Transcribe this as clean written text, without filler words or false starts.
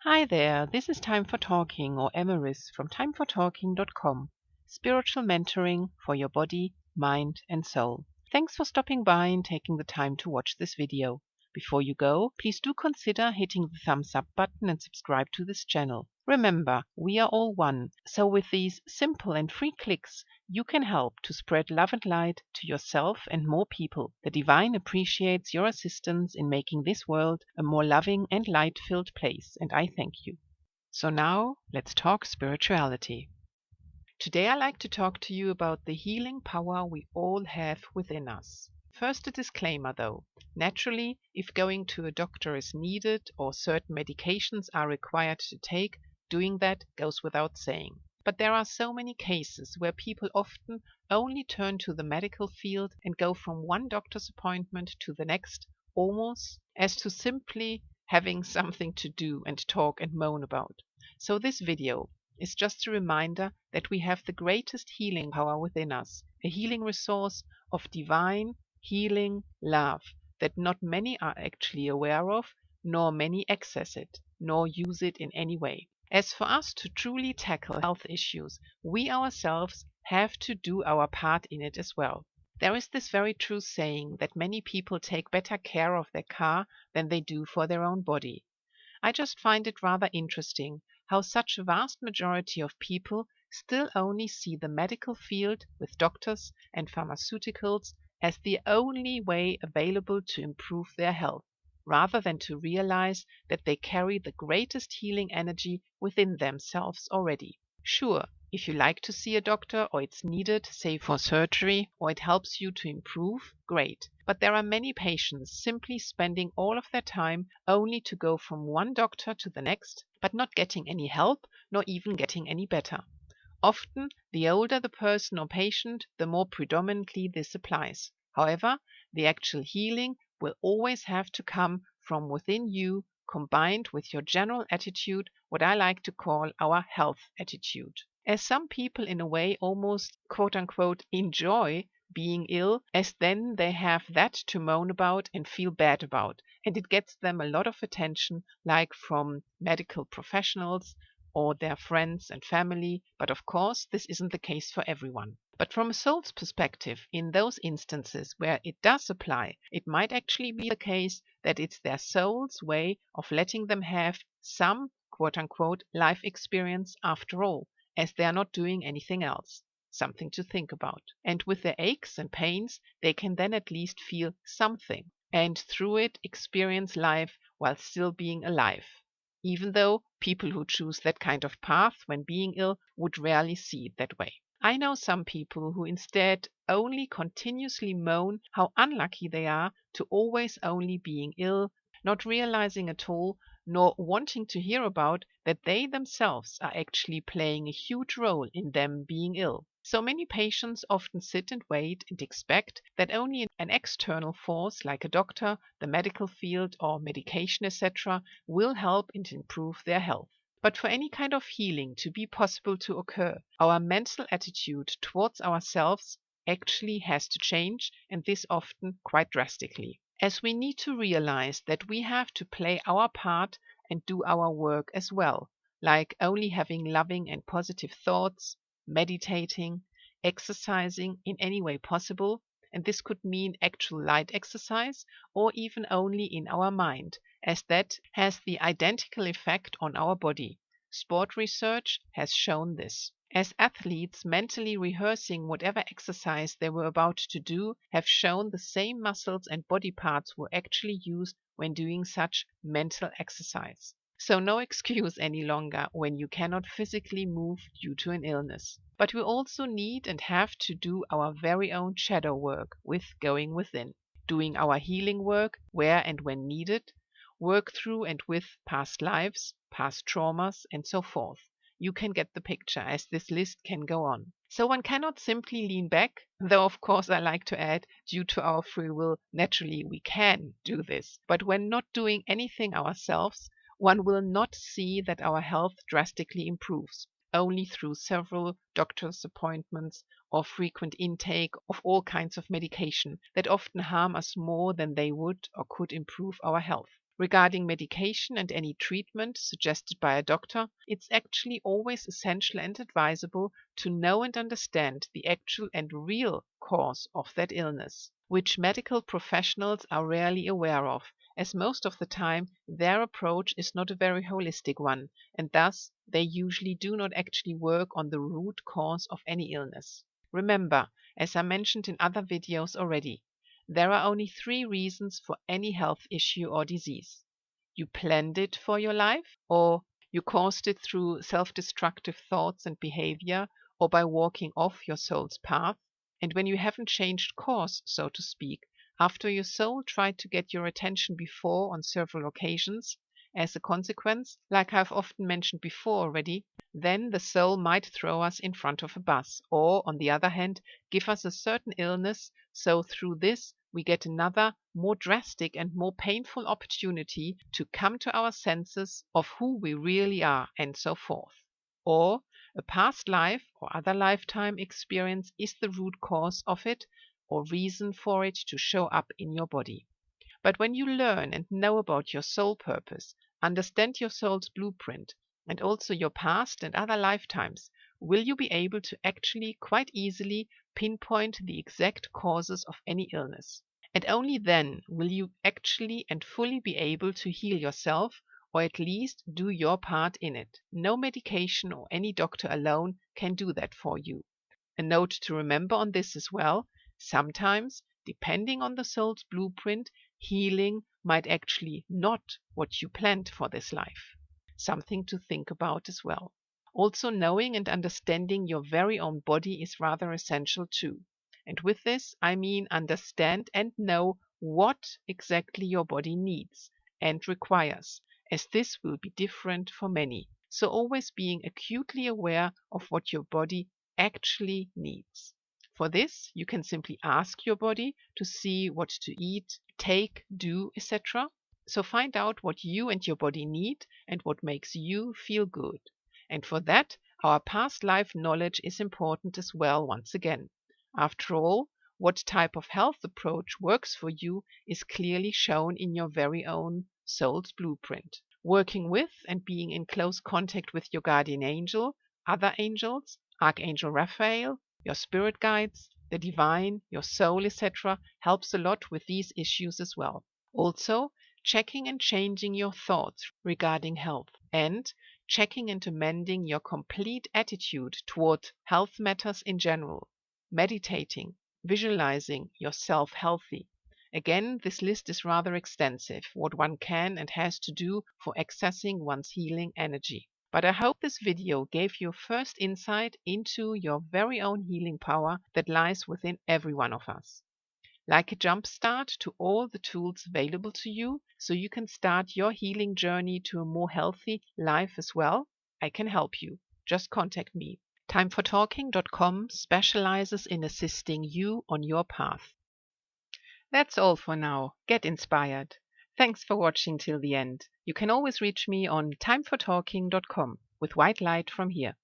Hi there, this is Time for Talking or Emeris from timefortalking.com. Spiritual mentoring for your body, mind and soul. Thanks for stopping by and taking the time to watch this video. Before you go, please do consider hitting the thumbs up button and subscribe to this channel. Remember, we are all one, so with these simple and free clicks, you can help to spread love and light to yourself and more people. The divine appreciates your assistance in making this world a more loving and light-filled place, and I thank you. So now, let's talk spirituality. Today I like to talk to you about the healing power we all have within us. First, a disclaimer though. Naturally, if going to a doctor is needed or certain medications are required to take, doing that goes without saying. But there are so many cases where people often only turn to the medical field and go from one doctor's appointment to the next, almost as to simply having something to do and talk and moan about. So this video is just a reminder that we have the greatest healing power within us, a healing resource of divine healing love that not many are actually aware of, nor many access it, nor use it in any way. As for us to truly tackle health issues, we ourselves have to do our part in it as well. There is this very true saying that many people take better care of their car than they do for their own body. I just find it rather interesting how such a vast majority of people still only see the medical field with doctors and pharmaceuticals as the only way available to improve their health, rather than to realize that they carry the greatest healing energy within themselves already. Sure, if you like to see a doctor or it's needed, say for surgery, or it helps you to improve, great. But there are many patients simply spending all of their time only to go from one doctor to the next, but not getting any help, nor even getting any better. Often, the older the person or patient, the more predominantly this applies. However, the actual healing will always have to come from within you, combined with your general attitude, what I like to call our health attitude. As some people in a way almost quote unquote enjoy being ill, as then they have that to moan about and feel bad about, and it gets them a lot of attention, like from medical professionals or their friends and family, but of course this isn't the case for everyone. But from a soul's perspective, in those instances where it does apply, it might actually be the case that it's their soul's way of letting them have some quote unquote life experience after all, as they are not doing anything else. Something to think about. And with their aches and pains, they can then at least feel something, and through it experience life while still being alive. Even though people who choose that kind of path when being ill would rarely see it that way. I know some people who instead only continuously moan how unlucky they are to always only being ill, not realizing at all, nor wanting to hear about that they themselves are actually playing a huge role in them being ill. So many patients often sit and wait and expect that only an external force like a doctor, the medical field, or medication, etc., will help and improve their health. But for any kind of healing to be possible to occur, our mental attitude towards ourselves actually has to change, and this often quite drastically. As we need to realize that we have to play our part and do our work as well, like only having loving and positive thoughts, meditating, exercising in any way possible, and this could mean actual light exercise or even only in our mind, as that has the identical effect on our body. Sport research has shown this. As athletes mentally rehearsing whatever exercise they were about to do have shown the same muscles and body parts were actually used when doing such mental exercise. So no excuse any longer when you cannot physically move due to an illness. But we also need and have to do our very own shadow work with going within, doing our healing work where and when needed, work through and with past lives, past traumas, and so forth. You can get the picture, as this list can go on. So one cannot simply lean back, though of course I like to add, due to our free will, naturally we can do this. But when not doing anything ourselves, one will not see that our health drastically improves, only through several doctor's appointments or frequent intake of all kinds of medication that often harm us more than they would or could improve our health. Regarding medication and any treatment suggested by a doctor, it's actually always essential and advisable to know and understand the actual and real cause of that illness, which medical professionals are rarely aware of, as most of the time their approach is not a very holistic one, and thus they usually do not actually work on the root cause of any illness. Remember, as I mentioned in other videos already, there are only 3 reasons for any health issue or disease. You planned it for your life, or you caused it through self-destructive thoughts and behavior, or by walking off your soul's path. And when you haven't changed course, so to speak, after your soul tried to get your attention before on several occasions, as a consequence, like I've often mentioned before already, then the soul might throw us in front of a bus, or, on the other hand, give us a certain illness, so through this we get another, more drastic and more painful opportunity to come to our senses of who we really are, and so forth. Or a past life or other lifetime experience is the root cause of it, or reason for it to show up in your body. But when you learn and know about your soul purpose, understand your soul's blueprint, and also your past and other lifetimes, will you be able to actually quite easily pinpoint the exact causes of any illness. And only then will you actually and fully be able to heal yourself, or at least do your part in it. No medication or any doctor alone can do that for you. A note to remember on this as well: sometimes, depending on the soul's blueprint, healing might actually not what you planned for this life. Something to think about as well. Also, knowing and understanding your very own body is rather essential too. And with this, I mean understand and know what exactly your body needs and requires, as this will be different for many. So always being acutely aware of what your body actually needs. For this, you can simply ask your body to see what to eat, take, do, etc. So find out what you and your body need and what makes you feel good. And for that, our past life knowledge is important as well once again. After all, what type of health approach works for you is clearly shown in your very own soul's blueprint. Working with and being in close contact with your guardian angel, other angels, Archangel Raphael, your spirit guides, the divine, your soul, etc., helps a lot with these issues as well. Also, checking and changing your thoughts regarding health, and checking and amending your complete attitude toward health matters in general. Meditating, visualizing yourself healthy. Again, this list is rather extensive, what one can and has to do for accessing one's healing energy. But I hope this video gave you first insight into your very own healing power that lies within every one of us. Like a jump start to all the tools available to you, so you can start your healing journey to a more healthy life as well, I can help you. Just contact me. Timefortalking.com specializes in assisting you on your path. That's all for now. Get inspired. Thanks for watching till the end. You can always reach me on timefortalking.com with white light from here.